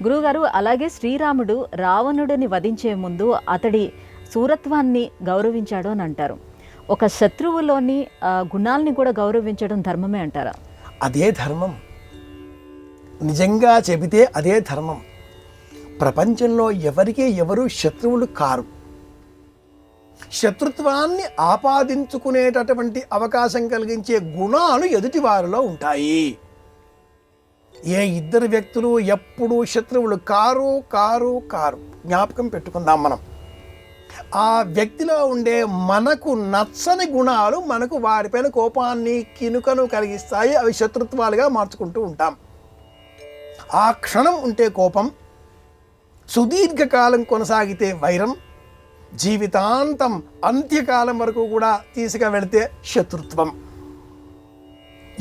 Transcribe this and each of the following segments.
గురువుగారు, అలాగే శ్రీరాముడు రావణుడిని వధించే ముందు అతడి శూరత్వాన్ని గౌరవించాడు అని అంటారు. ఒక శత్రువులోని గుణాల్ని కూడా గౌరవించడం ధర్మమే అంటారా? అదే ధర్మం. నిజంగా చెబితే అదే ధర్మం. ప్రపంచంలో ఎవరికి ఎవరు శత్రువులు కారు. శత్రుత్వాన్ని ఆపాదించుకునేటటువంటి అవకాశం కలిగించే గుణాలు ఎదుటివారిలో ఉంటాయి. ఏ ఇద్దరు వ్యక్తులు ఎప్పుడూ శత్రువులు కారు కారు కారు జ్ఞాపకం పెట్టుకుందాం మనం. ఆ వ్యక్తిలో ఉండే మనకు నచ్చని గుణాలు మనకు వారిపైన కోపాన్ని కినుకను కలిగిస్తాయి. అవి శత్రుత్వాలుగా మార్చుకుంటూ ఉంటాం. ఆ క్షణం ఉంటే కోపం, సుదీర్ఘకాలం కొనసాగితే వైరం, జీవితాంతం అంత్యకాలం వరకు కూడా తీసుకువెళితే శత్రుత్వం.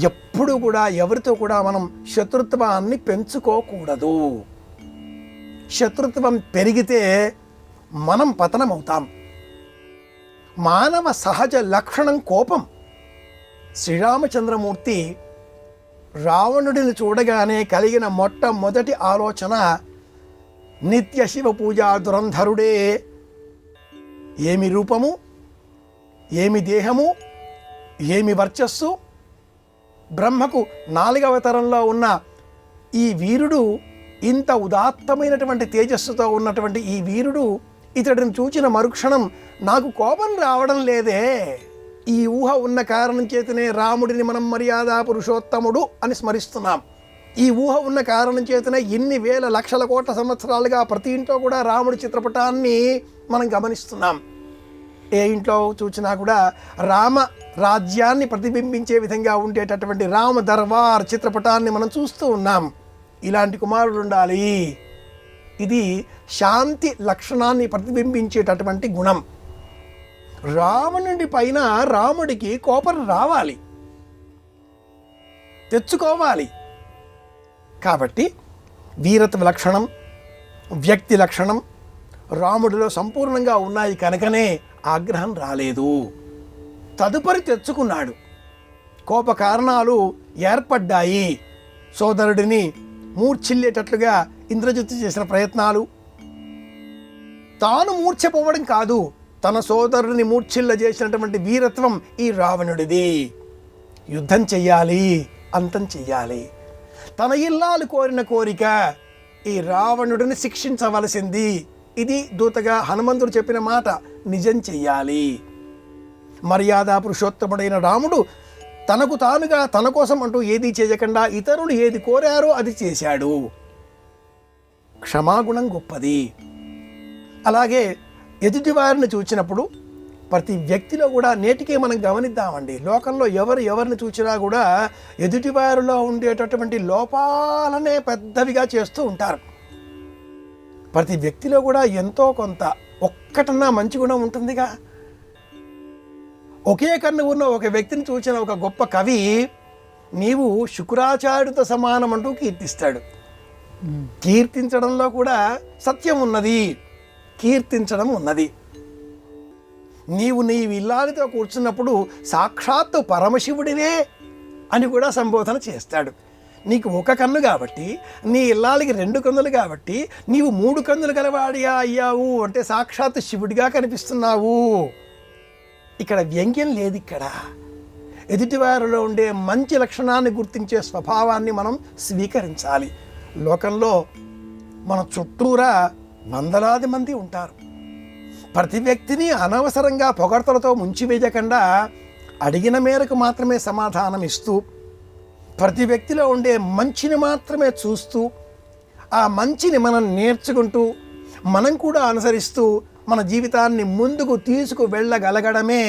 ఎప్పుడు కూడా ఎవరితో కూడా మనం శత్రుత్వాన్ని పెంచుకోకూడదు. శత్రుత్వం పెరిగితే మనం పతనమవుతాం. మానవ సహజ లక్షణం కోపం. శ్రీరామచంద్రమూర్తి రావణుడిని చూడగానే కలిగిన మొట్టమొదటి ఆలోచన నిత్య శివ పూజా దురంధరుడే. ఏమి రూపము, ఏమి దేహము, ఏమి వర్చస్సు. బ్రహ్మకు 4వ తరంలో ఉన్న ఈ వీరుడు, ఇంత ఉదాత్తమైనటువంటి తేజస్సుతో ఉన్నటువంటి ఈ వీరుడు, ఇతడిని చూచిన మరుక్షణం నాకు కోపం రావడం లేదే. ఈ ఊహ ఉన్న కారణం చేతనే రాముడిని మనం మర్యాద పురుషోత్తముడు అని స్మరిస్తున్నాం. ఈ ఊహ ఉన్న కారణం చేతనే ఇన్ని వేల లక్షల కోట్ల సంవత్సరాలుగా ప్రతి ఇంట్లో కూడా రాముడి చిత్రపటాన్ని మనం గమనిస్తున్నాం. ఏ ఇంట్లో చూసినా కూడా రామ రాజ్యాన్ని ప్రతిబింబించే విధంగా ఉండేటటువంటి రామ దర్బార్ చిత్రపటాన్ని మనం చూస్తూ ఉన్నాం. ఇలాంటి కుమారుడు ఉండాలి. ఇది శాంతి లక్షణాన్ని ప్రతిబింబించేటటువంటి గుణం. రావణుడి పైన రాముడికి కోపం రావాలి, తెచ్చుకోవాలి. కాబట్టి వీరత్వ లక్షణం, వ్యక్తి లక్షణం రాముడిలో సంపూర్ణంగా ఉన్నాయి కనుకనే ఆగ్రహం రాలేదు. తదుపరి తెచ్చుకున్నాడు. కోప కారణాలు ఏర్పడ్డాయి. సోదరుడిని మూర్ఛిల్లేటట్లుగా ఇంద్రజిత్తు చేసిన ప్రయత్నాలు, తాను మూర్ఛపోవడం కాదు, తన సోదరుడిని మూర్ఛిల్ల చేసినటువంటి వీరత్వం ఈ రావణుడిది. యుద్ధం చెయ్యాలి, అంతం చెయ్యాలి. తన ఇల్లాలు కోరిన కోరిక ఈ రావణుడిని శిక్షించవలసింది. ఇది దూతగా హనుమంతుడు చెప్పిన మాట. నిజం చెయ్యాలి. మర్యాద పురుషోత్తముడైన రాముడు తనకు తానుగా తన కోసం అంటూ ఏది చేయకుండా ఇతరులు ఏది కోరారో అది చేశాడు. క్షమాగుణం గొప్పది. అలాగే ఎదుటివారిని చూచినప్పుడు ప్రతి వ్యక్తిలో కూడా నేటికే మనం గమనిద్దామండి. లోకంలో ఎవరిని చూసినా కూడా ఎదుటివారిలో ఉండేటటువంటి లోపాలనే పెద్దవిగా చేస్తూ ఉంటారు. ప్రతి వ్యక్తిలో కూడా ఎంతో కొంత ఒక్కటన్నా మంచి గుణం ఉంటుందిగా. ఒకే కన్ను ఉన్న ఒక వ్యక్తిని చూసిన ఒక గొప్ప కవి నీవు శుక్రాచార్యుడితో సమానం అంటూ కీర్తిస్తాడు. కీర్తించడంలో కూడా సత్యం ఉన్నది, కీర్తించడం ఉన్నది. నీవు నీ ఇల్లాలితో కూర్చున్నప్పుడు సాక్షాత్తు పరమశివుడివే అని కూడా సంబోధన చేస్తాడు. నీకు ఒక కన్ను కాబట్టి, నీ ఇల్లాలికి 2 కన్నులు కాబట్టి నీవు 3 కన్నులు గలవాడిగా అయ్యావు అంటే సాక్షాత్తు శివుడిగా కనిపిస్తున్నావు. ఇక్కడ వ్యంగ్యం లేదు. ఇక్కడ ఎదుటివారిలో ఉండే మంచి లక్షణాన్ని గుర్తించే స్వభావాన్ని మనం స్వీకరించాలి. లోకంలో మన చుట్టూరా వందలాది మంది ఉంటారు. ప్రతి వ్యక్తిని అనవసరంగా పొగడ్తలతో ముంచివేయకుండా అడిగిన మేరకు మాత్రమే సమాధానం ఇస్తూ, ప్రతి వ్యక్తిలో ఉండే మంచిని మాత్రమే చూస్తూ, ఆ మంచిని మనం నేర్చుకుంటూ మనం కూడా అనుసరిస్తూ మన జీవితాన్ని ముందుకు తీసుకు వెళ్ళగలగడమే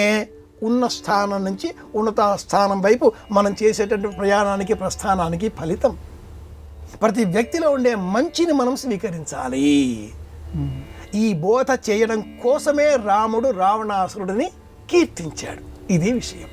ఉన్న స్థానం నుంచి ఉన్నత స్థానం వైపు మనం చేసేటటువంటి ప్రయాణానికి, ప్రస్థానానికి ఫలితం. ప్రతి వ్యక్తిలో ఉండే మంచిని మనం స్వీకరించాలి. ఈ బోధ చేయడం కోసమే రాముడు రావణాసురుడిని కీర్తించాడు. ఇది విషయం.